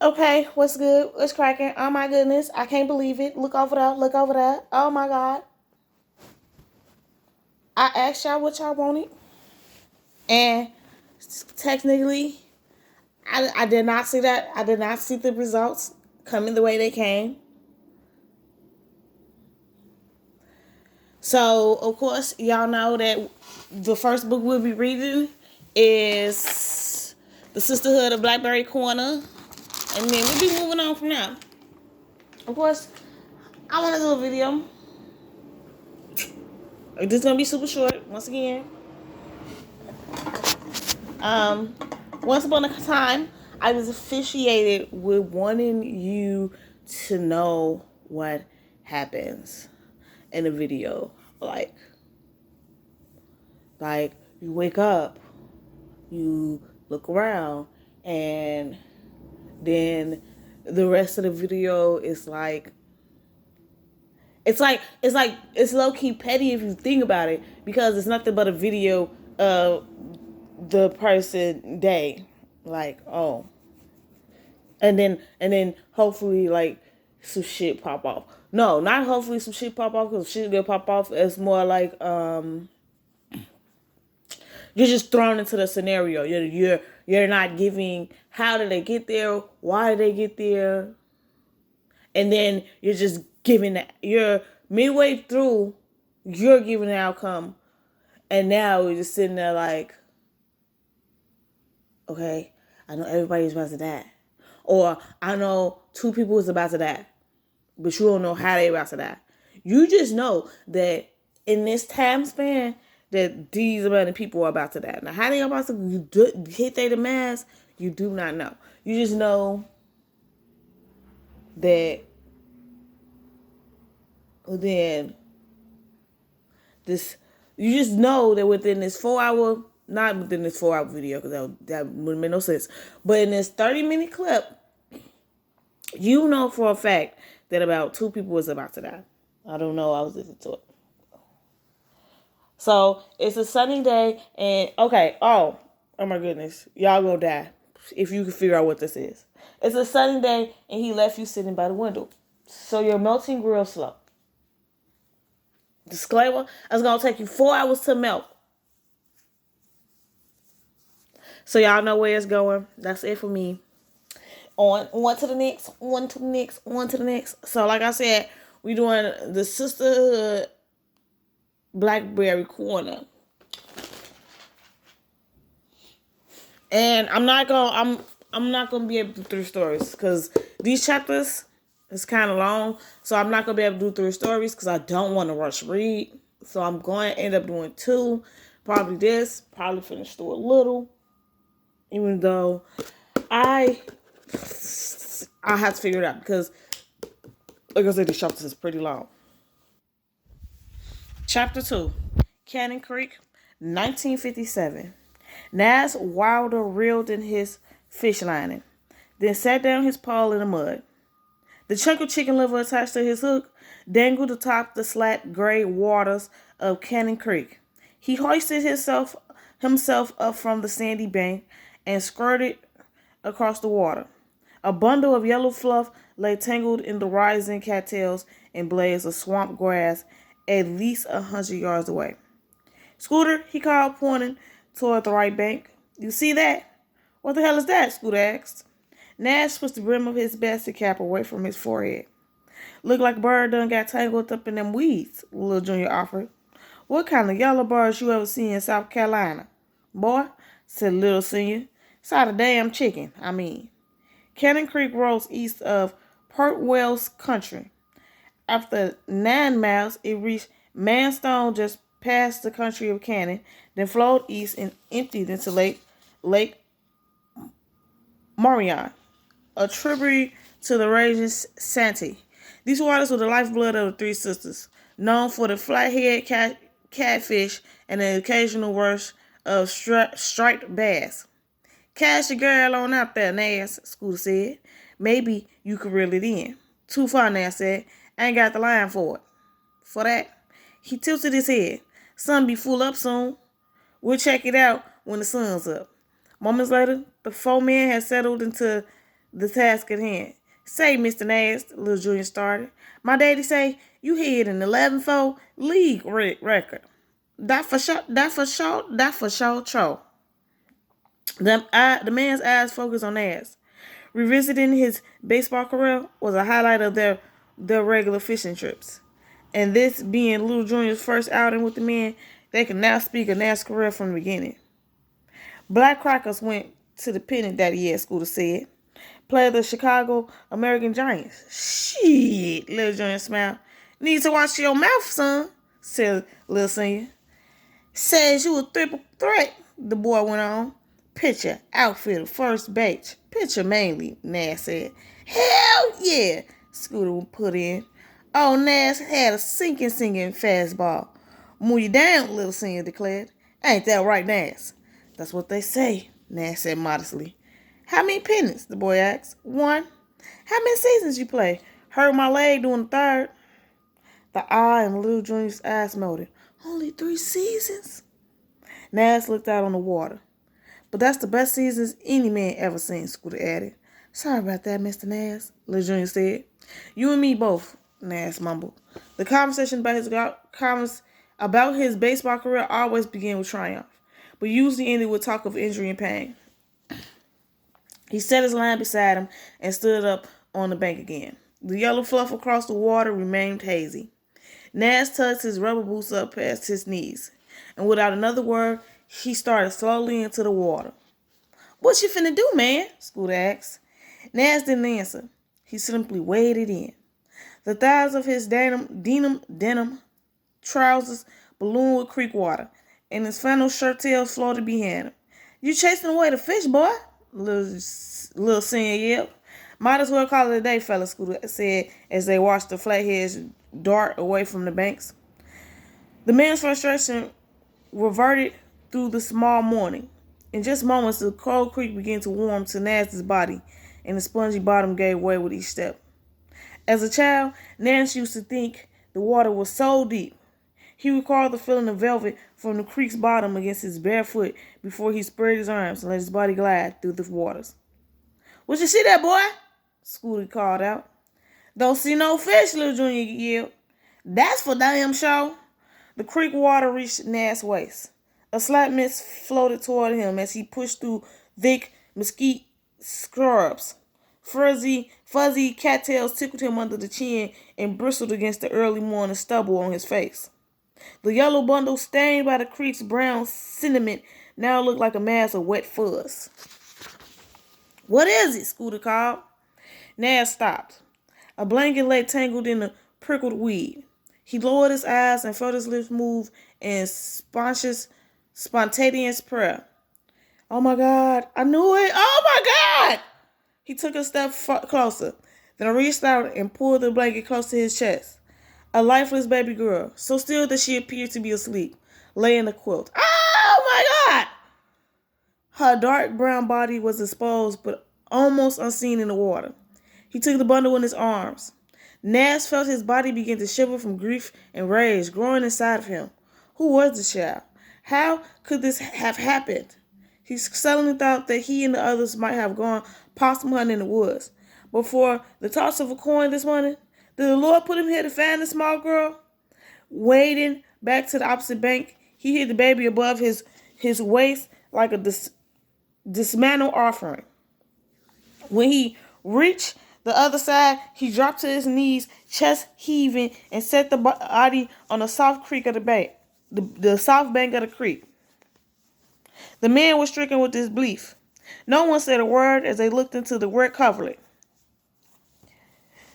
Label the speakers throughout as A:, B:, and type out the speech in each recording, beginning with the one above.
A: Okay, what's good? What's cracking? Oh my goodness, I can't believe it. Look over there, look over there. Oh my god. I asked y'all what y'all wanted, and technically, I did not see that. I did not see the results coming the way they came. So, of course, y'all know that the first book we'll be reading is The Sisterhood of Blackberry Corner, and then we'll be moving on from now. Of course, I want to do a video. This is gonna be super short. Once again, um, once upon a time, I was officiated with wanting you to know what happens in a video. Like you wake up, you look around, and then the rest of the video is like it's low key petty if you think about it, because it's nothing but a video of the person day. Like, oh, and then hopefully like some shit pop off. No, not hopefully some shit pop off, because shit gonna pop off. It's more like you're just thrown into the scenario. You're not giving how did they get there, why did they get there, and then you're just giving that. You're midway through, you're giving the outcome, and now we're just sitting there like, okay, I know everybody's about to die, or I know two people is about to die, but you don't know how they about to die. You just know that in this time span that these amount of people are about to die. Now, how they about to hit their demise, you do not know. You just know that then this. You just know that within this 4 hour, not within this 4 hour video, because that wouldn't make no sense. But in this 30-minute clip, you know for a fact that about two people is about to die. I don't know. I was listening to it. So it's a sunny day, and okay. Oh my goodness, y'all gonna die if you can figure out what this is. It's a sunny day, and he left you sitting by the window, so you're melting real slow. Disclaimer: it's gonna take you 4 hours to melt. So y'all know where it's going. That's it for me. On to the next. On to the next. On to the next. So like I said, we doing the Sisterhood Blackberry Corner. And I'm not gonna be able to do 3 stories, because these chapters is kind of long, so I'm not gonna be able to do 3 stories because I don't want to rush read. So I'm going to end up doing 2, probably this, probably finish through a little, even though I have to figure it out, because like I said, these chapters is pretty long. Chapter 2, Cannon Creek, 1957. Nas Wilder reeled in his fish lining, then sat down his paw in the mud. The chunk of chicken liver attached to his hook dangled atop the slack gray waters of Cannon Creek. He hoisted himself up from the sandy bank and skirted across the water. A bundle of yellow fluff lay tangled in the rising cattails and blades of swamp grass at least 100 yards away. Scooter, he called, pointing toward the right bank. You see that? What the hell is that? Scooter asked. Nash pushed the brim of his basket cap away from his forehead. Look like a bird done got tangled up in them weeds, Little Junior offered. What kind of yellow birds you ever seen in South Carolina? Boy, said Little Senior. Saw the damn chicken, I mean. Cannon Creek rose east of Pertwell's country. After 9 miles, it reached Manstone just past the country of Cannon, then flowed east and emptied into Lake Marion, a tributary to the raging Santee. These waters were the lifeblood of the Three Sisters, known for the flathead catfish and the occasional rush of striped bass. Cash your girl on out there, Nas, Scooter said. Maybe you could reel it in. Too far, Nas said. I ain't got the line for it. For that, he tilted his head. Sun be full up soon. We'll check it out when the sun's up. Moments later, the 4 men had settled into the task at hand. Say, Mr. Nash, little Junior started. My daddy say you hit an 11-4 league record. That for sure. Cho. The man's eyes focused on Nash. Revisiting his baseball career was a highlight of their regular fishing trips. And this being Little Junior's first outing with the men, they can now speak of Nash's career from the beginning. Black Crackers went to the pennant that year, Scooter said. Played the Chicago American Giants. Shit, Little Junior smiled. Need to watch your mouth, son, said Little Senior. Says you a triple threat, the boy went on. Pitcher, outfielder, first base. Pitcher mainly, Nash said. Hell yeah, Scooter put in. Oh, Nash had a sinking fastball. Move you down, Little Senior declared. Ain't that right, Nash? That's what they say, Nash said modestly. How many pennants? The boy asked. 1. How many seasons you play? Hurt my leg doing the 3rd. The eye in Little Junior's eyes melted. Only 3 seasons? Nash looked out on the water. But that's the best seasons any man ever seen, Scooter added. Sorry about that, Mr. Nash, Little Junior said. You and me both, Nash mumbled. The conversation about his baseball career always began with triumph, but usually ended with talk of injury and pain. He set his line beside him and stood up on the bank again. The yellow fluff across the water remained hazy. Nash tucked his rubber boots up past his knees, and without another word, he started slowly into the water. What you finna do, man? Scooter asked. Nash didn't answer. He simply waded in. The thighs of his denim trousers ballooned with creek water, and his flannel shirt tails floated behind him. You chasing away the fish, boy? Little Senior yelped. Might as well call it a day, fella, Scooter said as they watched the flatheads dart away from the banks. The man's frustration reverted through the small morning. In just moments, the cold creek began to warm to Nash's body, and the spongy bottom gave way with each step. As a child, Nash used to think the water was so deep. He recalled the feeling of velvet from the creek's bottom against his bare foot before he spread his arms and let his body glide through the waters. Would you see that, boy? Scooter called out. Don't see no fish, Little Junior yelled. That's for damn sure. The creek water reached Nash's waist. A slight mist floated toward him as he pushed through thick mesquite scrubs. Fuzzy cattails tickled him under the chin and bristled against the early morning stubble on his face. The yellow bundle, stained by the creek's brown sediment, now looked like a mass of wet fuzz. What is it? Scooter called. Nash stopped. A blanket lay tangled in the prickled weed. He lowered his eyes and felt his lips move in spontaneous prayer. Oh my God, I knew it. Oh my God! He took a step closer, then reached out and pulled the blanket close to his chest. A lifeless baby girl, so still that she appeared to be asleep, lay in the quilt. Oh my God! Her dark brown body was exposed but almost unseen in the water. He took the bundle in his arms. Nash felt his body begin to shiver from grief and rage growing inside of him. Who was the child? How could this have happened? He suddenly thought that he and the others might have gone possum hunting in the woods. But for the toss of a coin this morning, did the Lord put him here to find the small girl? Wading back to the opposite bank, he hid the baby above his waist like a dismantled offering. When he reached the other side, he dropped to his knees, chest heaving, and set the body on the soft creek of the bank, the soft bank of the creek. The men were stricken with disbelief. No one said a word as they looked into the wet coverlet.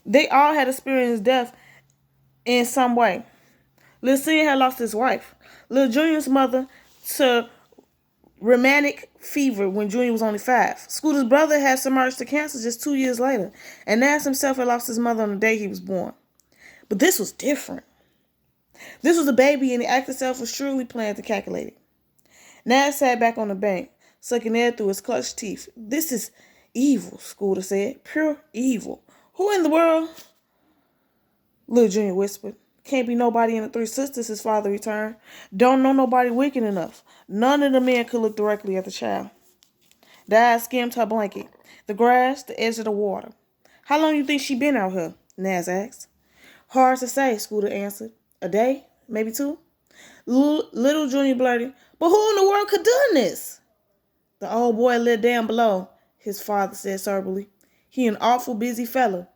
A: They all had experienced death in some way. Little Senior had lost his wife. Little Junior's mother to rheumatic fever when Junior was only 5. Scooter's brother had submerged to cancer just 2 years later, and Nash himself had lost his mother on the day he was born. But this was different. This was a baby, and the act itself was surely planned to calculate it. Nash sat back on the bank, sucking air through his clutched teeth. This is evil, Scooter said. Pure evil. Who in the world? Little Junior whispered. Can't be nobody in the 3 sisters, his father returned. Don't know nobody wicked enough. None of the men could look directly at the child. Dad skimmed her blanket. The grass, the edge of the water. How long you think she been out here? Naz asked. Hard to say, Scooter answered. A day? Maybe two? Little Junior blurted, but who in the world could done this? The old boy lived down below, his father said soberly. He an awful busy fella.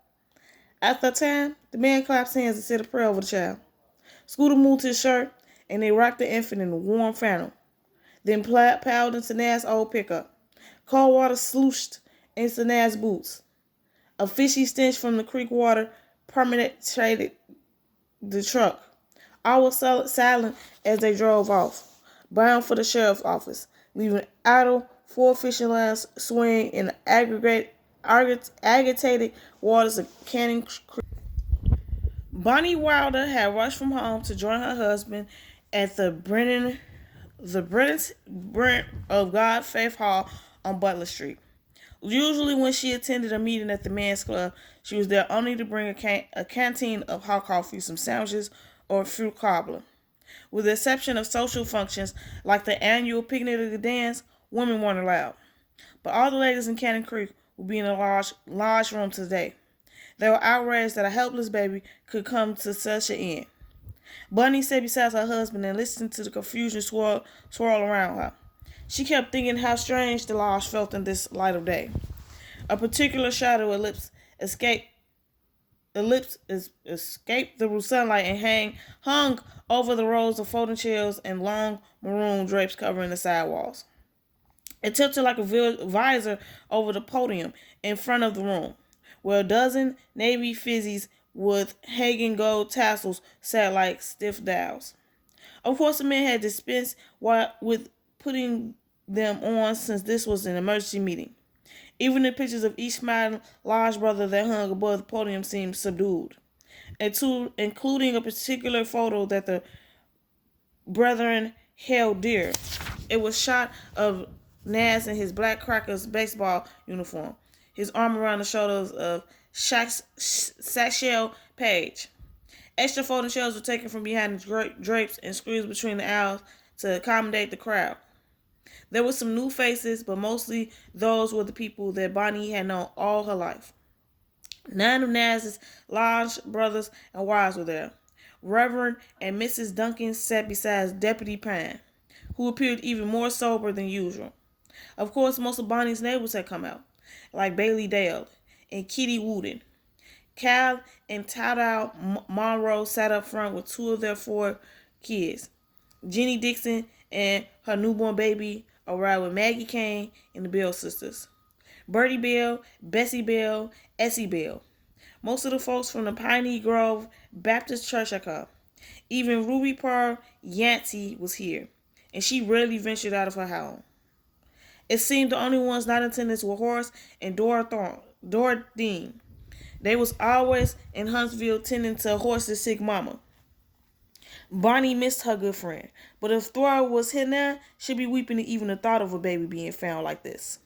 A: After a time, the man clapped hands and said a prayer over the child. Scooter moved his shirt, and they rocked the infant in a warm flannel. Then piled into Naz's old pickup. Cold water slooshed into Naz's boots. A fishy stench from the creek water permeated the truck. All was silent as they drove off, bound for the sheriff's office, leaving idle 4 fishing lines swaying in the agitated waters of Canyon Creek. Bonnie Wilder had rushed from home to join her husband at the Brent of God Faith Hall on Butler Street. Usually when she attended a meeting at the men's club, she was there only to bring a canteen of hot coffee, some sandwiches, or a fruit cobbler. With the exception of social functions like the annual picnic of the dance, women weren't allowed. But all the ladies in Canyon Creek would be in a large room today. They were outraged that a helpless baby could come to such an end. Bunny sat beside her husband and listened to the confusion swirl around her. She kept thinking how strange the lodge felt in this light of day. A particular shadow escaped the sunlight and hung over the rows of folding chairs and long maroon drapes covering the sidewalls. It tilted like a visor over the podium in front of the room, where a dozen navy fizzies with hanging gold tassels sat like stiff dials. Of course, the men had dispensed with putting them on since this was an emergency meeting. Even the pictures of each smiling lodge brother that hung above the podium seemed subdued, including a particular photo that the brethren held dear. It was shot of Naz in his Black Crackers baseball uniform, his arm around the shoulders of Satchel Paige. Extra folding shelves were taken from behind the drapes and screws between the aisles to accommodate the crowd. There were some new faces, but mostly those were the people that Bonnie had known all her life. 9 of Naz's lodge brothers and wives were there. Reverend and Mrs. Duncan sat beside Deputy Pine, who appeared even more sober than usual. Of course, most of Bonnie's neighbors had come out, like Bailey Dale and Kitty Wooden. Cal and Tata Monroe sat up front with 2 of their 4 kids. Jenny Dixon and her newborn baby arrived with Maggie Kane and the Bell sisters. Bertie Bell, Bessie Bell, Essie Bell. Most of the folks from the Piney Grove Baptist Church had come. Even Ruby Pearl Yancey was here, and she rarely ventured out of her home. It seemed the only ones not attending were Horace and Dora Dean. They was always in Huntsville tending to Horace's sick mama. Bonnie missed her good friend, but if Thora was here now, she'd be weeping at even the thought of a baby being found like this.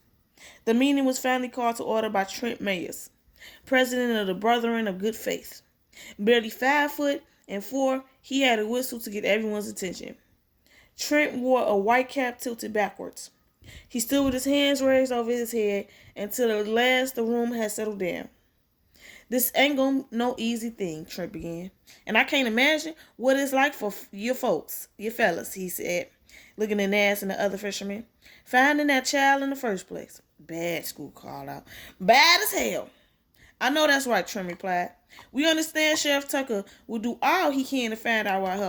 A: The meeting was finally called to order by Trent Mayers, president of the Brethren of Good Faith. Barely 5'4", he had a whistle to get everyone's attention. Trent wore a white cap tilted backwards. He stood with his hands raised over his head until at last the room had settled down. This ain't no easy thing, Trent began. And I can't imagine what it's like for your folks, your fellas, he said, looking at Naz and the other fishermen. Finding that child in the first place. Bad, School called out. Bad as hell. I know that's right, Trent replied. We understand Sheriff Tucker will do all he can to find out what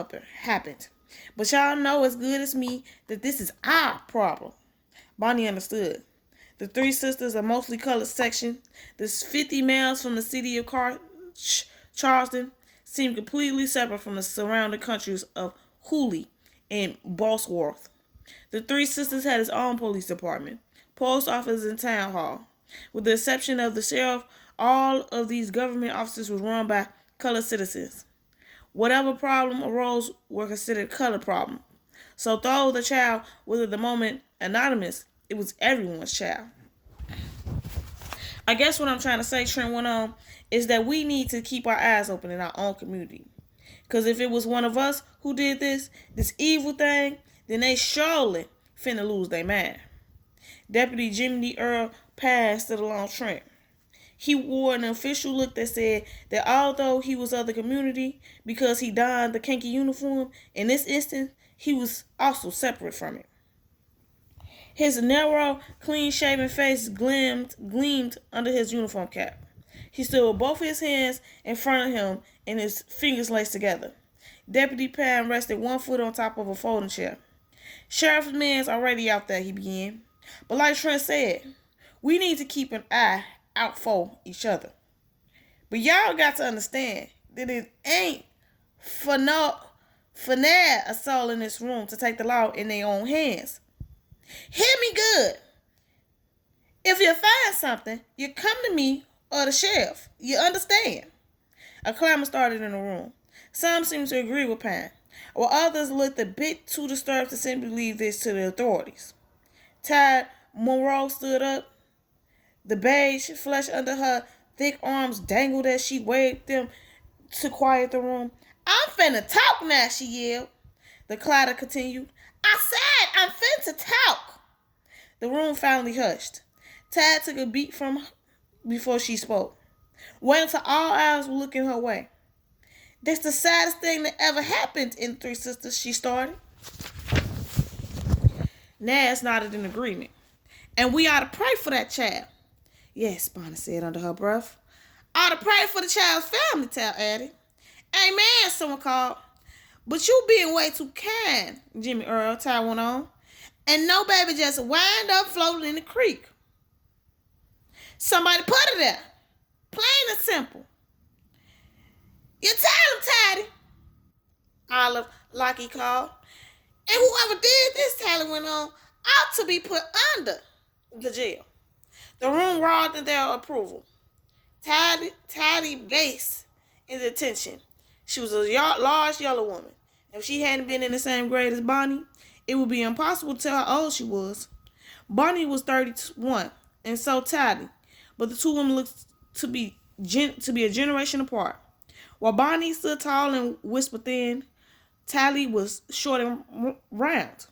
A: happened. But y'all know as good as me that this is our problem. Bonnie understood. The 3 sisters are mostly colored section. The 50 males from the city of Charleston seemed completely separate from the surrounding countries of Hooley and Bosworth. The 3 sisters had its own police department, post office, and town hall. With the exception of the sheriff, all of these government offices were run by colored citizens. Whatever problem arose were considered colored problems. So though the child was at the moment anonymous, it was everyone's child. I guess what I'm trying to say, Trent went on, is that we need to keep our eyes open in our own community. Because if it was one of us who did this evil thing, then they surely finna lose their mind. Deputy Jimmy Earl passed it along Trent. He wore an official look that said that although he was of the community because he donned the khaki uniform, in this instance, he was also separate from it. His narrow, clean-shaven face gleamed under his uniform cap. He stood with both his hands in front of him and his fingers laced together. Deputy Pan rested one foot on top of a folding chair. Sheriff's men's already out there, he began. But like Trent said, we need to keep an eye out for each other. But y'all got to understand that it ain't for no assault in this room to take the law in their own hands. Hear me good. If you find something, you come to me or the sheriff. You understand? A clamor started in the room. Some seemed to agree with Pine, while others looked a bit too disturbed to simply leave this to the authorities. Tad Monroe stood up. The beige flesh under her thick arms dangled as she waved them to quiet the room. I'm finna talk now, she yelled. The clatter continued. I said I'm finna talk. The room finally hushed. Tad took a beat from her before she spoke. Waiting until all eyes were looking her way. That's the saddest thing that ever happened in Three Sisters, she started. Nas nodded in agreement. And we ought to pray for that child. Yes, Bonnie said under her breath. Ought to pray for the child's family, Tal added. Amen, someone called. But you being way too kind, Jimmy Earl, Tal went on. And no baby just wind up floating in the creek. Somebody put it there. Plain and simple. You tell him, Taddy, Olive Lockie called. And whoever did this, Tally went on, ought to be put under the jail. The room roared in their approval. Taddy Bates in attention. She was a large yellow woman. If she hadn't been in the same grade as Bonnie, it would be impossible to tell how old she was. Bonnie was 31, and so Taddy, but the two women looked to be a generation apart. While Bonnie stood tall and whispered thin, Tally was short and round.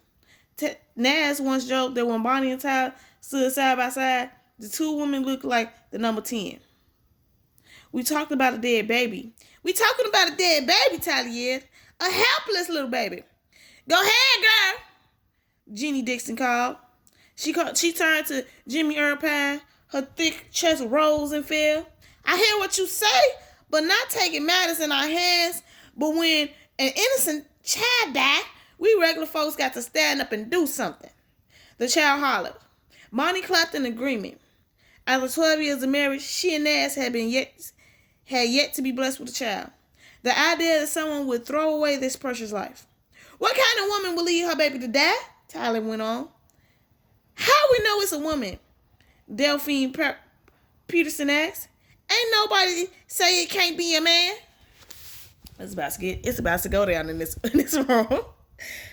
A: Nas once joked that when Bonnie and Tally stood side by side, the two women looked like the number 10. We talked about a dead baby. We talking about a dead baby, Tally yelled. A helpless little baby. Go ahead, girl, Jeannie Dixon called. She turned to Jimmy Earl Pine. Her thick chest rose and fell. I hear what you say, but not taking matters in our hands. But when an innocent child died, we regular folks got to stand up and do something. The child hollered. Bonnie clapped in agreement. After 12 years of marriage, she and Nas had yet to be blessed with a child. The idea that someone would throw away this precious life. What kind of woman would leave her baby to die? Tyler went on. How we know it's a woman? Delphine Peterson asked. Ain't nobody say it can't be a man. It's about to go down in this room.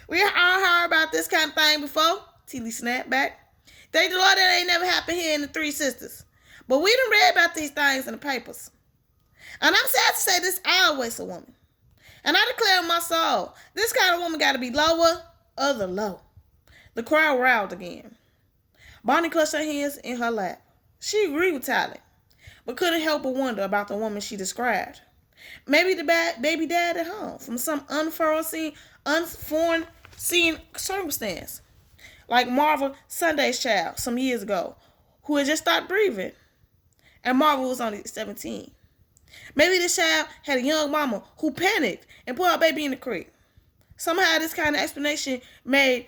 A: We all heard about this kind of thing before. Tilly snapped back. Thank the Lord that ain't never happened here in the Three Sisters. But we done read about these things in the papers. And I'm sad to say this always a woman. And I declare in my soul, this kind of woman got to be lower or the low. The crowd riled again. Bonnie clutched her hands in her lap. She agreed with Tyler, but couldn't help but wonder about the woman she described. Maybe the baby died at home from some unforeseen circumstance. Like Marvel Sunday's child some years ago, who had just stopped breathing. And Marvel was only 17. Maybe this child had a young mama who panicked and put her baby in the creek. Somehow this kind of explanation made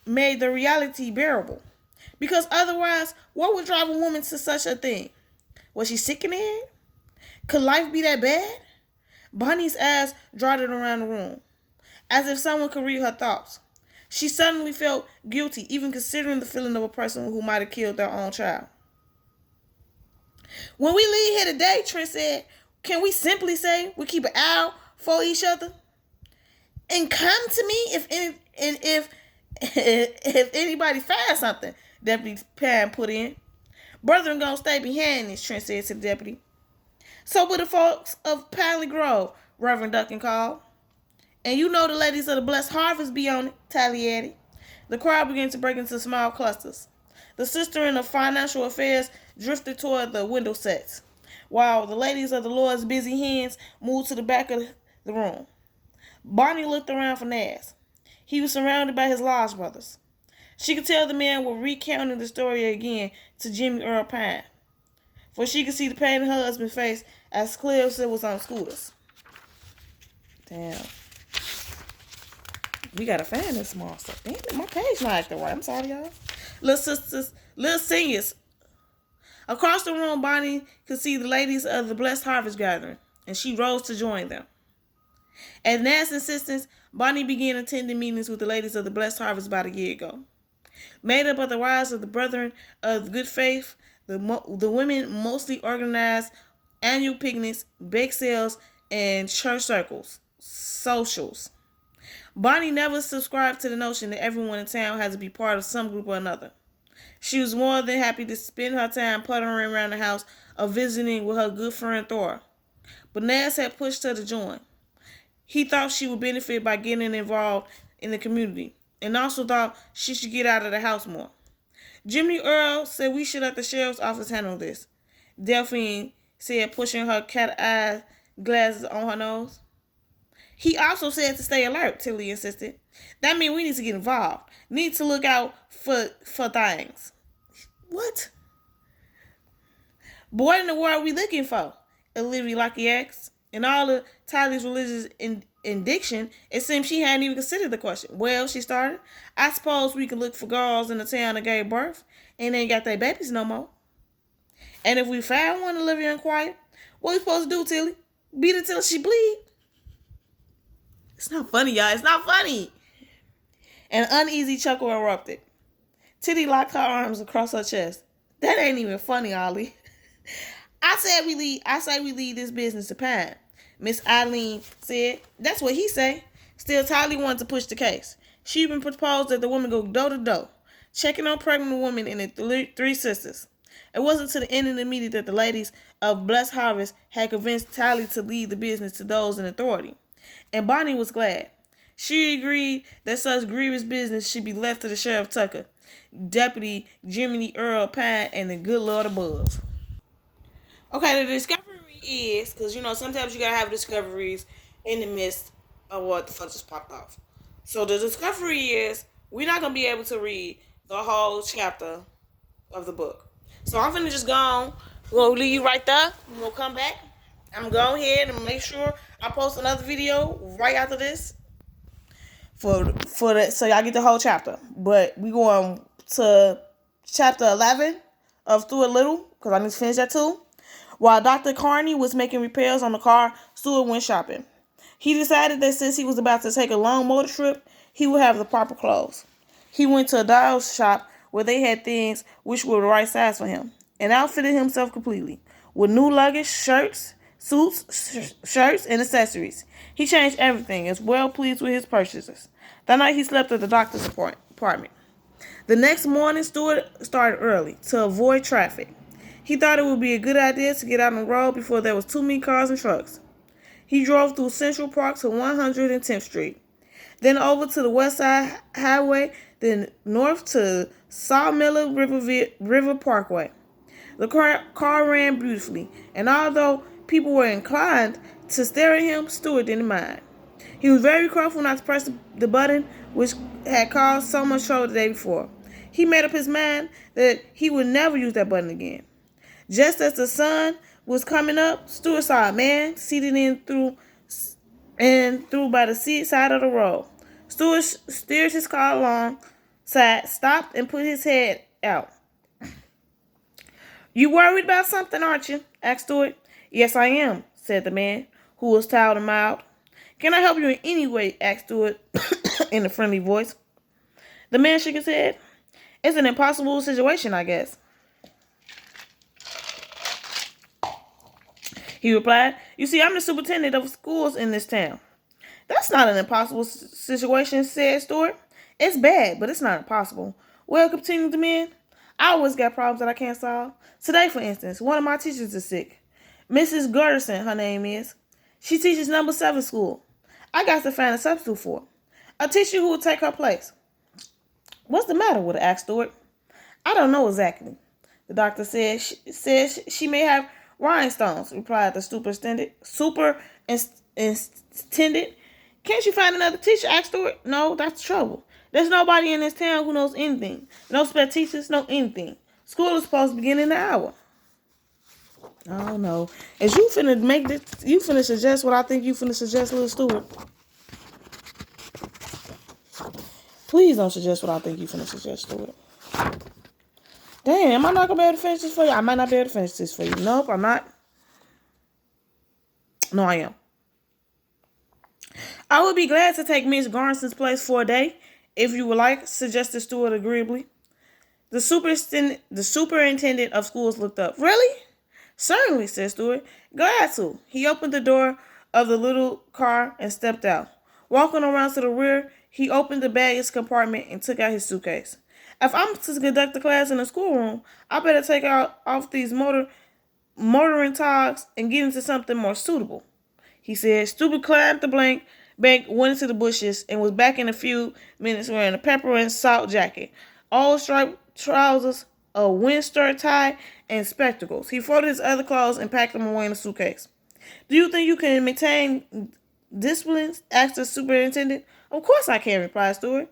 A: the reality bearable. Because otherwise, what would drive a woman to such a thing? Was she sick in the head? Could life be that bad? Bonnie's eyes darted around the room, as if someone could read her thoughts. She suddenly felt guilty, even considering the feeling of a person who might have killed their own child. When we leave here today, Trent said, can we simply say we keep an eye out for each other? And come to me if anybody finds something, Deputy Pam put in. Brethren gonna stay behind this, Trent said to the deputy. So will the folks of Piney Grove, Reverend Duncan called. And you know the ladies of the Blessed Harvest be on it, Tally added. The crowd began to break into small clusters. The sister in the financial affairs drifted toward the window sets, while the ladies of the Lord's busy hands moved to the back of the room. Bonnie looked around for Nas. He was surrounded by his lodge brothers. She could tell the men were recounting the story again to Jimmy Earl Pine, for she could see the pain in her husband's face as clear as it was on scooters. Damn. We gotta find this monster. Damn it, my page not acting right. I'm sorry, y'all. Little sisters, little seniors. Across the room, Bonnie could see the ladies of the Blessed Harvest gathering, and she rose to join them. At Nat's insistence, Bonnie began attending meetings with the ladies of the Blessed Harvest about a year ago. Made up of the wives of the Brethren of Good Faith, the women mostly organized annual picnics, bake sales, and church socials. Bonnie never subscribed to the notion that everyone in town had to be part of some group or another. She was more than happy to spend her time puttering around the house or visiting with her good friend Thora. But Nas had pushed her to join. He thought she would benefit by getting involved in the community, and also thought she should get out of the house more. Jimmy Earl said we should let the sheriff's office handle this, Delphine said, pushing her cat-eye glasses on her nose. He also said to stay alert, Tilly insisted. That means we need to get involved. Need to look out for things. What? But what in the world are we looking for? Olivia Lockie asked. In all of Tyler's religious indiction, it seemed she hadn't even considered the question. Well, she started, I suppose we could look for girls in the town that gave birth and ain't got their babies no more. And if we found one, Olivia inquired, what we supposed to do, Tilly? Beat her till she bleed? It's not funny, y'all. It's not funny. An uneasy chuckle erupted. Tilly locked her arms across her chest. That ain't even funny, Ollie. I say we leave this business to Pine, Miss Eileen said. That's what he say. Still, Tylee wanted to push the case. She even proposed that the woman go door to door, checking on pregnant women and the three sisters. It wasn't to the end of the meeting that the ladies of Blessed Harvest had convinced Tylee to leave the business to those in authority. And Bonnie was glad. She agreed that such grievous business should be left to the Sheriff Tucker, Deputy Jimmy Earl Pine, and the good Lord above. Okay, the discovery is, because, sometimes you got to have discoveries in the midst of what the fuck just popped off. So the discovery is, we're not going to be able to read the whole chapter of the book. So I'm going to just go on. We're going to leave you right there. We're going to come back. I'm going ahead and make sure I post another video right after this for that, so y'all get the whole chapter. But we going to chapter 11 of Stuart Little, because I need to finish that too. While Dr. Carney was making repairs on the car, Stuart went shopping. He decided that since he was about to take a long motor trip, he would have the proper clothes. He went to a doll's shop where they had things which were the right size for him, and outfitted himself completely with new luggage, suits, shirts, and accessories. He changed everything, as well pleased with his purchases. That night he slept at the doctor's apartment. The next morning, Stuart started early to avoid traffic. He thought it would be a good idea to get out on the road before there was too many cars and trucks. He drove through Central Park to 110th Street, then over to the West Side Highway, then north to Sawmiller River Parkway. The car ran beautifully, and although people were inclined to stare at him, Stuart didn't mind. He was very careful not to press the button, which had caused so much trouble the day before. He made up his mind that he would never use that button again. Just as the sun was coming up, Stuart saw a man seated through by the side of the road. Stuart steered his car alongside, stopped, and put his head out. You worried about something, aren't you? Asked Stuart. Yes, I am, said the man, who was tall and mild. Can I help you in any way? Asked Stuart in a friendly voice. The man shook his head. It's an impossible situation, I guess. He replied, you see, I'm the superintendent of schools in this town. That's not an impossible situation, said Stuart. It's bad, but it's not impossible. Well, continued the man, I always got problems that I can't solve. Today, for instance, one of my teachers is sick. Mrs. Gerderson, her name is. She teaches number 7 school. I got to find a substitute for her. A teacher who will take her place. What's the matter with her? Asked Stuart. I don't know exactly. The doctor says she may have rhinestones, replied the superintendent. Can't you find another teacher? Asked Stewart. No, that's trouble. There's nobody in this town who knows anything. No spare teachers, no anything. School is supposed to begin in an hour. Oh no. Is you finna make this, you finna suggest what I think you finna suggest, little Stewart? Please don't suggest what I think you finna suggest, Stewart. Damn, am I not gonna be able to finish this for you? I might not be able to finish this for you. Nope, I'm not. No, I am. I would be glad to take Miss Garnison's place for a day, if you would like, suggested Stewart agreeably. The superintendent of schools looked up. Really? Certainly, said Stewart. Glad to. He opened the door of the little car and stepped out. Walking around to the rear, he opened the baggage compartment and took out his suitcase. If I'm to conduct the class in the schoolroom, I better take off these motoring togs and get into something more suitable, he said. Stewart climbed the bank, went into the bushes, and was back in a few minutes wearing a pepper and salt jacket, all striped trousers, a Windsor tie, and spectacles. He folded his other clothes and packed them away in a suitcase. Do you think you can maintain discipline? Asked the superintendent. Of course I can, replied Stewart.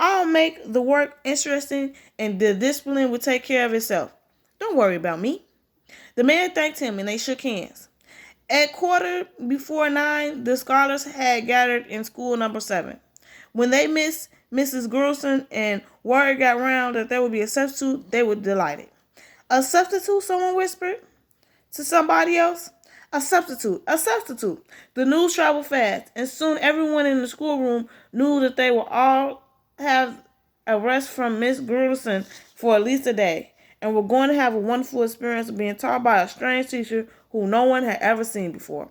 A: I'll make the work interesting, and the discipline will take care of itself. Don't worry about me. The man thanked him, and they shook hands. At 9:15, the scholars had gathered in school number 7. When they missed Mrs. Grierson and word got round that there would be a substitute, they were delighted. A substitute, someone whispered to somebody else. A substitute, a substitute. The news traveled fast, and soon everyone in the schoolroom knew that they would all have a rest from Miss Grierson for at least a day, and were going to have a wonderful experience of being taught by a strange teacher who no one had ever seen before.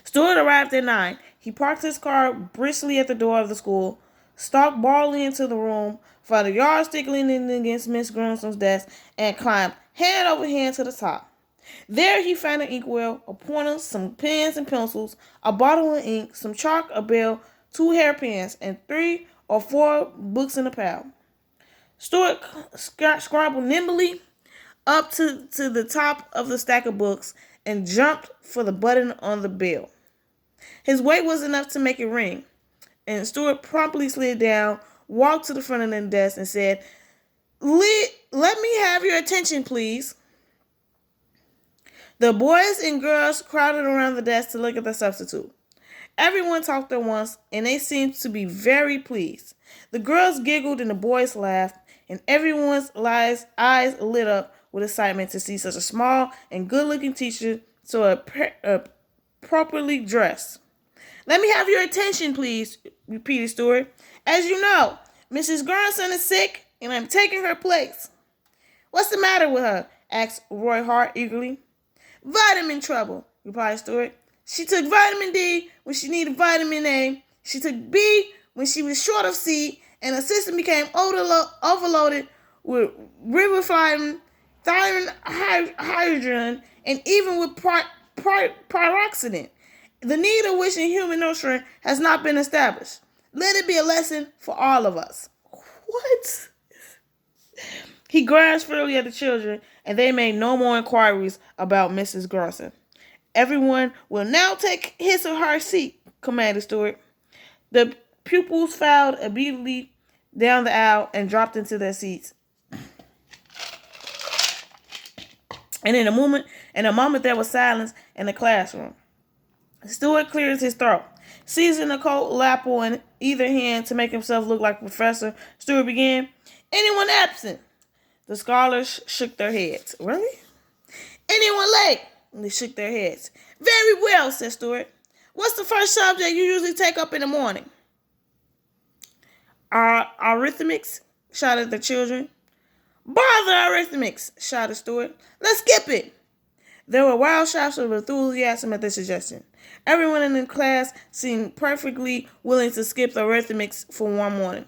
A: Stewart arrived at 9. He parked his car briskly at the door of the school, stalked boldly into the room, found a yardstick leaning against Miss Grierson's desk, and climbed hand over hand to the top. There he found an inkwell, a pointer, some pens and pencils, a bottle of ink, some chalk, a bell, 2 hairpins, and 3 or 4 books in a pile. Stewart scrambled nimbly up to the top of the stack of books and jumped for the button on the bell. His weight was enough to make it ring, and Stewart promptly slid down, walked to the front of the desk, and said, "Let me have your attention, please." The boys and girls crowded around the desk to look at the substitute. Everyone talked at once, and they seemed to be very pleased. The girls giggled and the boys laughed, and everyone's eyes lit up with excitement to see such a small and good-looking teacher so properly dressed. "Let me have your attention, please," repeated Stewart. "As you know, Mrs. Grierson is sick, and I'm taking her place." "What's the matter with her?" asked Roy Hart eagerly. "Vitamin trouble," replied Stewart. "She took vitamin D when she needed vitamin A. She took B when she was short of C, and her system became overloaded with riboflavin, thiamine hydrogen, and even with pyroxidin, the need of which in human nurturing has not been established. Let it be a lesson for all of us." What? He glanced fairly at the children, and they made no more inquiries about Mrs. Grierson. "Everyone will now take his or her seat," commanded Stewart. The pupils filed obediently down the aisle and dropped into their seats. And in a moment there was silence in the classroom. Stewart cleared his throat. Seizing a cold apple in either hand to make himself look like a professor, Stewart began, "Anyone absent?" The scholars shook their heads. "Really?" "Anyone late?" They shook their heads. "Very well," said Stewart. "What's the first subject you usually take up in the morning?" "Arithmetics," shouted the children. "Bother arithmetics," shouted Stewart. "Let's skip it." There were wild shouts of enthusiasm at this suggestion. Everyone in the class seemed perfectly willing to skip the arithmetics for one morning.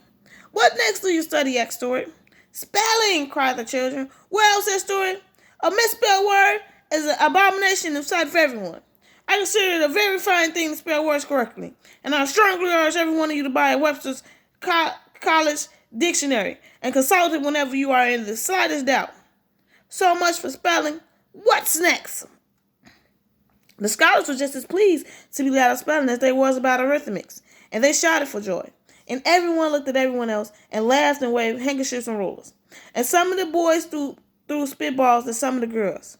A: "What next do you study?" asked Stewart. "Spelling," cried the children. "Well," said Stewart, "a misspelled word is an abomination in sight of everyone. I consider it a very fine thing to spell words correctly, and I strongly urge every one of you to buy a Webster's College Dictionary and consult it whenever you are in the slightest doubt. So much for spelling. What's next? The scholars were just as pleased to be glad of spelling as they was about arithmetics, and they shouted for joy. And everyone looked at everyone else and laughed and waved handkerchiefs and rulers. And some of the boys threw spitballs at some of the girls.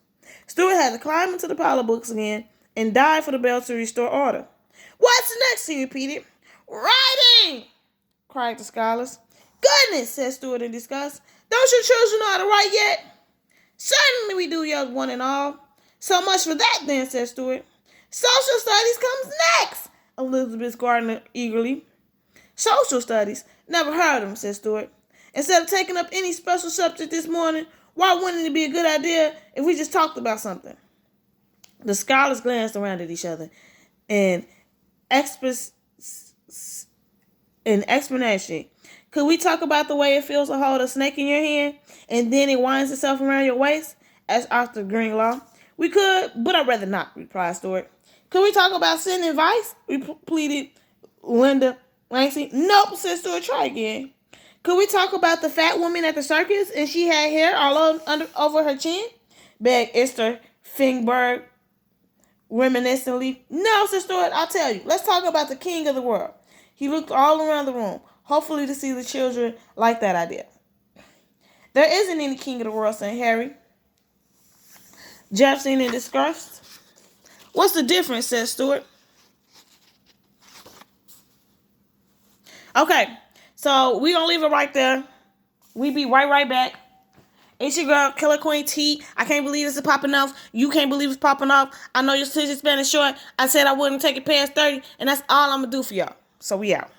A: Stuart had to climb into the pile of books again and dive for the bell to restore order. What's next? He repeated. Writing! Cried the scholars. Goodness, said Stuart in disgust. Don't your children know how to write yet? Certainly we do, yelled one and all. So much for that, then, said Stuart. Social studies comes next, Elizabeth Gardner eagerly. Social studies? Never heard of them, said Stuart. Instead of taking up any special subject this morning, why wouldn't it be a good idea if we just talked about something? The scholars glanced around at each other in explanation. Could we talk about the way it feels to hold a snake in your hand and then it winds itself around your waist? Asked Arthur Greenlaw. We could, but I'd rather not, replied Stuart. Could we talk about sin and vice? Pleaded Linda Langston. Nope, said Stuart. Try again. Could we talk about the fat woman at the circus and she had hair all over her chin? Begged Esther Fingberg reminiscently. No, said Stuart. I'll tell you. Let's talk about the king of the world. He looked all around the room, hopefully to see the children like that idea. There isn't any king of the world, said Harry. Jeff seemed in disgust. What's the difference, said Stuart. Okay, so we're going to leave it right there. We be right back. It's your girl, Killer Queen T. I can't believe this is popping off. You can't believe it's popping off. I know your attention span is short. I said I wouldn't take it past 30, and that's all I'm going to do for y'all. So we out.